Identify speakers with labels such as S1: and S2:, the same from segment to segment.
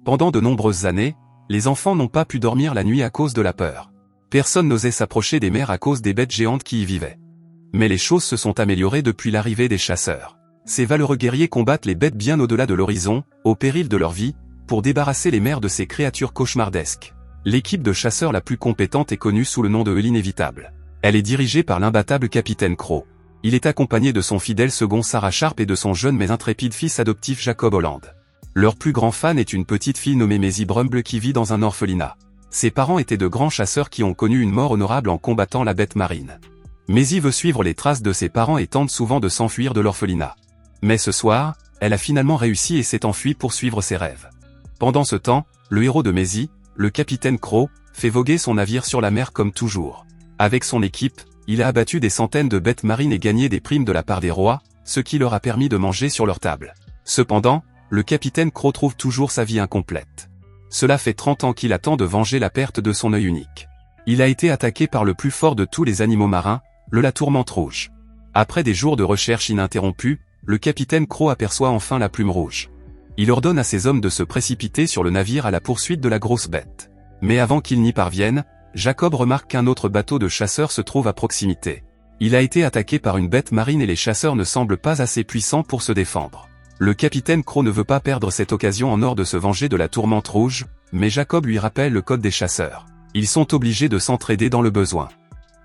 S1: Pendant de nombreuses années, les enfants n'ont pas pu dormir la nuit à cause de la peur. Personne n'osait s'approcher des mers à cause des bêtes géantes qui y vivaient. Mais les choses se sont améliorées depuis l'arrivée des chasseurs. Ces valeureux guerriers combattent les bêtes bien au-delà de l'horizon, au péril de leur vie, pour débarrasser les mers de ces créatures cauchemardesques. L'équipe de chasseurs la plus compétente est connue sous le nom de l'Inévitable. Elle est dirigée par l'imbattable capitaine Crow. Il est accompagné de son fidèle second Sarah Sharp et de son jeune mais intrépide fils adoptif Jacob Holland. Leur plus grand fan est une petite fille nommée Maisie Brumble qui vit dans un orphelinat. Ses parents étaient de grands chasseurs qui ont connu une mort honorable en combattant la bête marine. Maisie veut suivre les traces de ses parents et tente souvent de s'enfuir de l'orphelinat. Mais ce soir, elle a finalement réussi et s'est enfuie pour suivre ses rêves. Pendant ce temps, le héros de Maisie, le capitaine Crow, fait voguer son navire sur la mer comme toujours. Avec son équipe, il a abattu des centaines de bêtes marines et gagné des primes de la part des rois, ce qui leur a permis de manger sur leur table. Cependant, le capitaine Crow trouve toujours sa vie incomplète. Cela fait 30 ans qu'il attend de venger la perte de son œil unique. Il a été attaqué par le plus fort de tous les animaux marins, la tourmente rouge. Après des jours de recherche ininterrompue, le capitaine Crow aperçoit enfin la plume rouge. Il ordonne à ses hommes de se précipiter sur le navire à la poursuite de la grosse bête. Mais avant qu'ils n'y parviennent, Jacob remarque qu'un autre bateau de chasseurs se trouve à proximité. Il a été attaqué par une bête marine et les chasseurs ne semblent pas assez puissants pour se défendre. Le capitaine Crow ne veut pas perdre cette occasion en or de se venger de la tourmente rouge, mais Jacob lui rappelle le code des chasseurs. Ils sont obligés de s'entraider dans le besoin.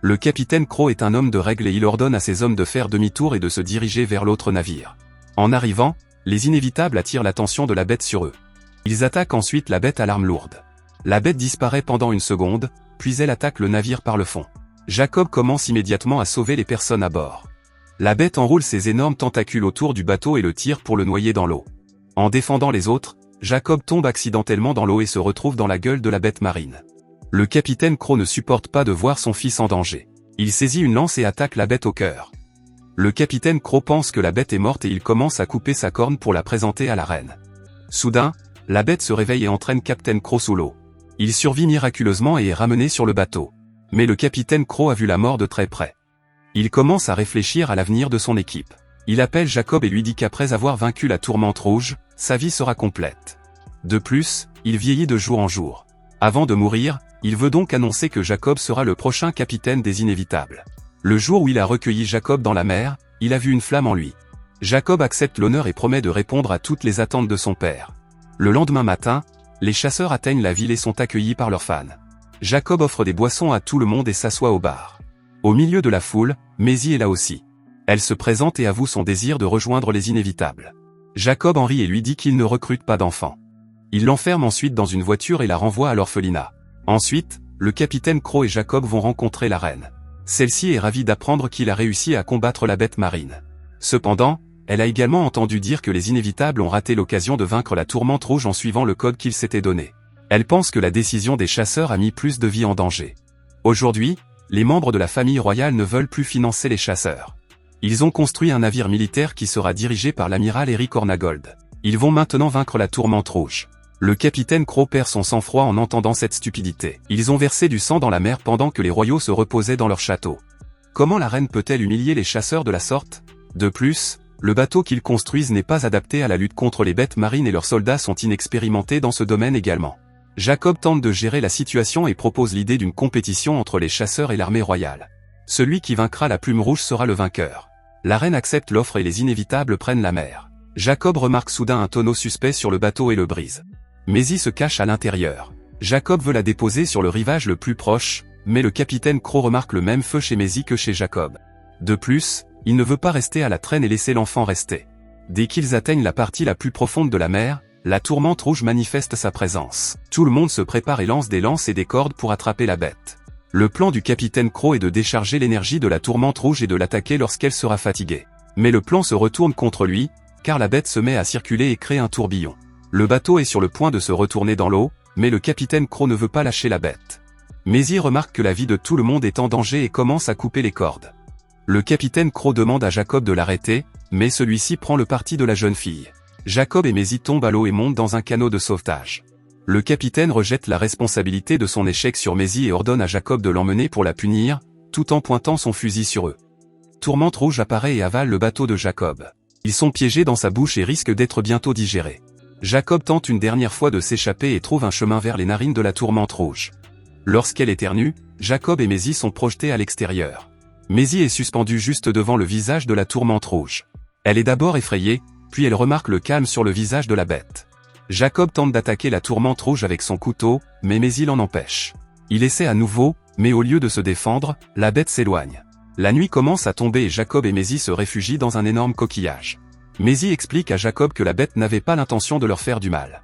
S1: Le capitaine Crow est un homme de règle et il ordonne à ses hommes de faire demi-tour et de se diriger vers l'autre navire. En arrivant, les Inévitables attirent l'attention de la bête sur eux. Ils attaquent ensuite la bête à l'arme lourde. La bête disparaît pendant une seconde, puis elle attaque le navire par le fond. Jacob commence immédiatement à sauver les personnes à bord. La bête enroule ses énormes tentacules autour du bateau et le tire pour le noyer dans l'eau. En défendant les autres, Jacob tombe accidentellement dans l'eau et se retrouve dans la gueule de la bête marine. Le capitaine Crow ne supporte pas de voir son fils en danger. Il saisit une lance et attaque la bête au cœur. Le capitaine Crow pense que la bête est morte et il commence à couper sa corne pour la présenter à la reine. Soudain, la bête se réveille et entraîne Captain Crow sous l'eau. Il survit miraculeusement et est ramené sur le bateau. Mais le capitaine Crow a vu la mort de très près. Il commence à réfléchir à l'avenir de son équipe. Il appelle Jacob et lui dit qu'après avoir vaincu la tourmente rouge, sa vie sera complète. De plus, il vieillit de jour en jour. Avant de mourir, il veut donc annoncer que Jacob sera le prochain capitaine des Inévitables. Le jour où il a recueilli Jacob dans la mer, il a vu une flamme en lui. Jacob accepte l'honneur et promet de répondre à toutes les attentes de son père. Le lendemain matin, les chasseurs atteignent la ville et sont accueillis par leurs fans. Jacob offre des boissons à tout le monde et s'assoit au bar. Au milieu de la foule, Maisie est là aussi. Elle se présente et avoue son désir de rejoindre les Inévitables. Jacob en rit et lui dit qu'il ne recrute pas d'enfants. Il l'enferme ensuite dans une voiture et la renvoie à l'orphelinat. Ensuite, le capitaine Crow et Jacob vont rencontrer la reine. Celle-ci est ravie d'apprendre qu'il a réussi à combattre la bête marine. Cependant, elle a également entendu dire que les Inévitables ont raté l'occasion de vaincre la tourmente rouge en suivant le code qu'ils s'étaient donné. Elle pense que la décision des chasseurs a mis plus de vies en danger. Aujourd'hui, les membres de la famille royale ne veulent plus financer les chasseurs. Ils ont construit un navire militaire qui sera dirigé par l'amiral Eric Hornagold. Ils vont maintenant vaincre la tourmente rouge. Le capitaine Crow perd son sang-froid en entendant cette stupidité. Ils ont versé du sang dans la mer pendant que les royaux se reposaient dans leur château. Comment la reine peut-elle humilier les chasseurs de la sorte? De plus, le bateau qu'ils construisent n'est pas adapté à la lutte contre les bêtes marines et leurs soldats sont inexpérimentés dans ce domaine également. Jacob tente de gérer la situation et propose l'idée d'une compétition entre les chasseurs et l'armée royale. Celui qui vaincra la plume rouge sera le vainqueur. La reine accepte l'offre et les Inévitables prennent la mer. Jacob remarque soudain un tonneau suspect sur le bateau et le brise. Maisie se cache à l'intérieur. Jacob veut la déposer sur le rivage le plus proche, mais le capitaine Crow remarque le même feu chez Maisie que chez Jacob. De plus, il ne veut pas rester à la traîne et laisser l'enfant rester. Dès qu'ils atteignent la partie la plus profonde de la mer, la tourmente rouge manifeste sa présence. Tout le monde se prépare et lance des lances et des cordes pour attraper la bête. Le plan du capitaine Crow est de décharger l'énergie de la tourmente rouge et de l'attaquer lorsqu'elle sera fatiguée. Mais le plan se retourne contre lui, car la bête se met à circuler et crée un tourbillon. Le bateau est sur le point de se retourner dans l'eau, mais le capitaine Crow ne veut pas lâcher la bête. Maisie remarque que la vie de tout le monde est en danger et commence à couper les cordes. Le capitaine Crow demande à Jacob de l'arrêter, mais celui-ci prend le parti de la jeune fille. Jacob et Maisie tombent à l'eau et montent dans un canot de sauvetage. Le capitaine rejette la responsabilité de son échec sur Maisie et ordonne à Jacob de l'emmener pour la punir, tout en pointant son fusil sur eux. Tourmente rouge apparaît et avale le bateau de Jacob. Ils sont piégés dans sa bouche et risquent d'être bientôt digérés. Jacob tente une dernière fois de s'échapper et trouve un chemin vers les narines de la tourmente rouge. Lorsqu'elle éternue, Jacob et Maisie sont projetés à l'extérieur. Maisie est suspendue juste devant le visage de la tourmente rouge. Elle est d'abord effrayée, puis elle remarque le calme sur le visage de la bête. Jacob tente d'attaquer la tourmente rouge avec son couteau, mais Maisie l'en empêche. Il essaie à nouveau, mais au lieu de se défendre, la bête s'éloigne. La nuit commence à tomber et Jacob et Maisie se réfugient dans un énorme coquillage. Maisie explique à Jacob que la bête n'avait pas l'intention de leur faire du mal.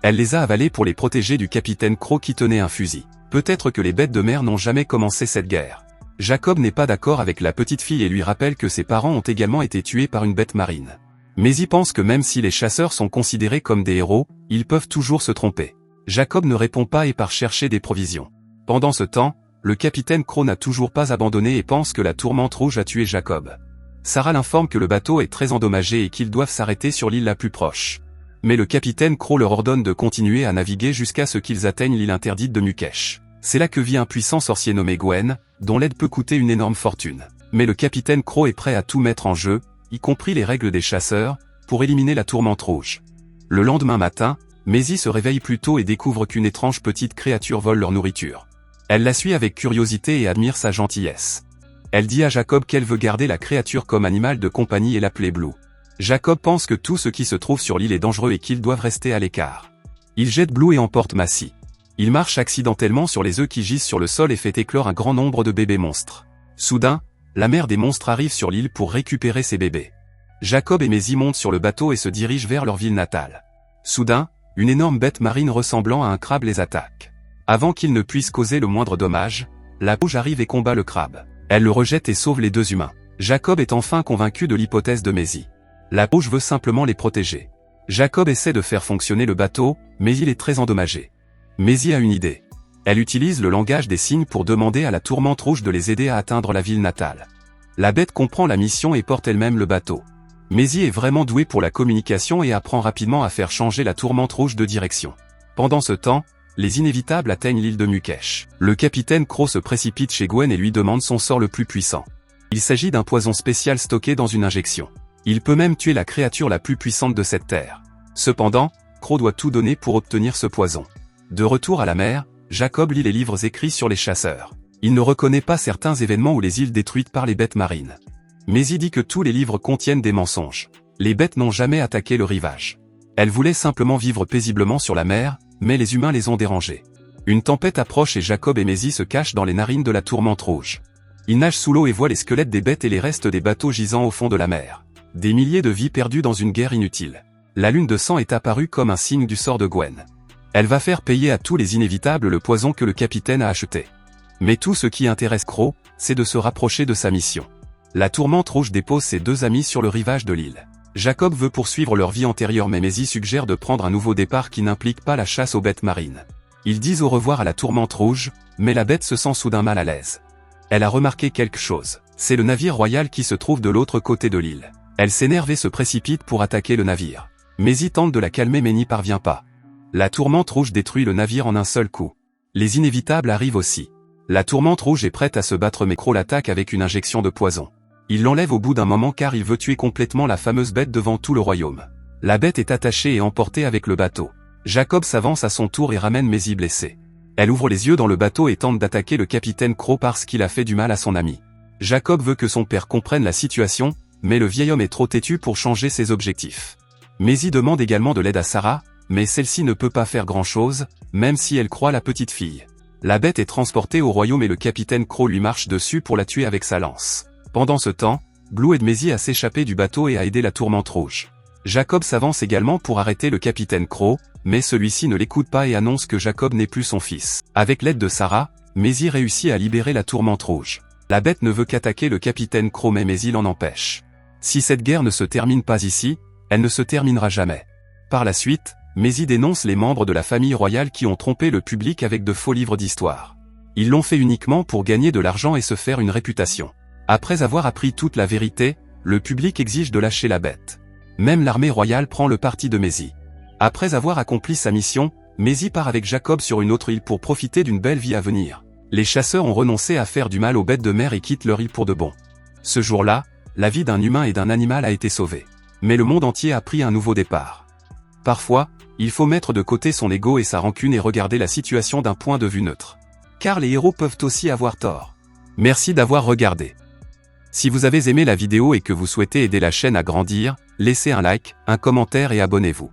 S1: Elle les a avalés pour les protéger du capitaine Croc qui tenait un fusil. Peut-être que les bêtes de mer n'ont jamais commencé cette guerre. Jacob n'est pas d'accord avec la petite fille et lui rappelle que ses parents ont également été tués par une bête marine. Maisie pense que même si les chasseurs sont considérés comme des héros, ils peuvent toujours se tromper. Jacob ne répond pas et part chercher des provisions. Pendant ce temps, le capitaine Croc n'a toujours pas abandonné et pense que la tourmente rouge a tué Jacob. Sarah l'informe que le bateau est très endommagé et qu'ils doivent s'arrêter sur l'île la plus proche. Mais le capitaine Croc leur ordonne de continuer à naviguer jusqu'à ce qu'ils atteignent l'île interdite de Mukesh. C'est là que vit un puissant sorcier nommé Gwen, dont l'aide peut coûter une énorme fortune. Mais le capitaine Croc est prêt à tout mettre en jeu, y compris les règles des chasseurs, pour éliminer la tourmente rouge. Le lendemain matin, Maisie se réveille plus tôt et découvre qu'une étrange petite créature vole leur nourriture. Elle la suit avec curiosité et admire sa gentillesse. Elle dit à Jacob qu'elle veut garder la créature comme animal de compagnie et l'appeler Blue. Jacob pense que tout ce qui se trouve sur l'île est dangereux et qu'ils doivent rester à l'écart. Il jette Blue et emporte Massy. Il marche accidentellement sur les œufs qui gisent sur le sol et fait éclore un grand nombre de bébés monstres. Soudain, la mère des monstres arrive sur l'île pour récupérer ses bébés. Jacob et Maisie montent sur le bateau et se dirigent vers leur ville natale. Soudain, une énorme bête marine ressemblant à un crabe les attaque. Avant qu'ils ne puissent causer le moindre dommage, la rouge arrive et combat le crabe. Elle le rejette et sauve les deux humains. Jacob est enfin convaincu de l'hypothèse de Maisie. La rouge veut simplement les protéger. Jacob essaie de faire fonctionner le bateau, mais il est très endommagé. Maisie a une idée. Elle utilise le langage des signes pour demander à la tourmente rouge de les aider à atteindre la ville natale. La bête comprend la mission et porte elle-même le bateau. Maisie est vraiment douée pour la communication et apprend rapidement à faire changer la tourmente rouge de direction. Pendant ce temps, les inévitables atteignent l'île de Mukesh. Le capitaine Croc se précipite chez Gwen et lui demande son sort le plus puissant. Il s'agit d'un poison spécial stocké dans une injection. Il peut même tuer la créature la plus puissante de cette terre. Cependant, Croc doit tout donner pour obtenir ce poison. De retour à la mer, Jacob lit les livres écrits sur les chasseurs. Il ne reconnaît pas certains événements ou les îles détruites par les bêtes marines. Maisie dit que tous les livres contiennent des mensonges. Les bêtes n'ont jamais attaqué le rivage. Elles voulaient simplement vivre paisiblement sur la mer, mais les humains les ont dérangés. Une tempête approche et Jacob et Maisie se cachent dans les narines de la tourmente rouge. Ils nagent sous l'eau et voient les squelettes des bêtes et les restes des bateaux gisant au fond de la mer. Des milliers de vies perdues dans une guerre inutile. La lune de sang est apparue comme un signe du sort de Gwen. Elle va faire payer à tous les inévitables le poison que le capitaine a acheté. Mais tout ce qui intéresse Croc, c'est de se rapprocher de sa mission. La tourmente rouge dépose ses deux amis sur le rivage de l'île. Jacob veut poursuivre leur vie antérieure mais Maisie suggère de prendre un nouveau départ qui n'implique pas la chasse aux bêtes marines. Ils disent au revoir à la tourmente rouge, mais la bête se sent soudain mal à l'aise. Elle a remarqué quelque chose. C'est le navire royal qui se trouve de l'autre côté de l'île. Elle s'énerve et se précipite pour attaquer le navire. Maisie tente de la calmer mais n'y parvient pas. La tourmente rouge détruit le navire en un seul coup. Les inévitables arrivent aussi. La tourmente rouge est prête à se battre mais Croc l'attaque avec une injection de poison. Il l'enlève au bout d'un moment car il veut tuer complètement la fameuse bête devant tout le royaume. La bête est attachée et emportée avec le bateau. Jacob s'avance à son tour et ramène Maisie blessée. Elle ouvre les yeux dans le bateau et tente d'attaquer le capitaine Croc parce qu'il a fait du mal à son ami. Jacob veut que son père comprenne la situation, mais le vieil homme est trop têtu pour changer ses objectifs. Maisie demande également de l'aide à Sarah, mais celle-ci ne peut pas faire grand-chose, même si elle croit la petite fille. La bête est transportée au royaume et le capitaine Croc lui marche dessus pour la tuer avec sa lance. Pendant ce temps, Blue aide Maisie à s'échapper du bateau et à aider la tourmente rouge. Jacob s'avance également pour arrêter le capitaine Croc, mais celui-ci ne l'écoute pas et annonce que Jacob n'est plus son fils. Avec l'aide de Sarah, Maisie réussit à libérer la tourmente rouge. La bête ne veut qu'attaquer le capitaine Croc mais Maisie l'en empêche. Si cette guerre ne se termine pas ici, elle ne se terminera jamais. Par la suite, Maisie dénonce les membres de la famille royale qui ont trompé le public avec de faux livres d'histoire. Ils l'ont fait uniquement pour gagner de l'argent et se faire une réputation. Après avoir appris toute la vérité, le public exige de lâcher la bête. Même l'armée royale prend le parti de Maisie. Après avoir accompli sa mission, Maisie part avec Jacob sur une autre île pour profiter d'une belle vie à venir. Les chasseurs ont renoncé à faire du mal aux bêtes de mer et quittent leur île pour de bon. Ce jour-là, la vie d'un humain et d'un animal a été sauvée. Mais le monde entier a pris un nouveau départ. Parfois, Il faut mettre de côté son ego et sa rancune et regarder la situation d'un point de vue neutre. Car les héros peuvent aussi avoir tort. Merci d'avoir regardé. Si vous avez aimé la vidéo et que vous souhaitez aider la chaîne à grandir, laissez un like, un commentaire et abonnez-vous.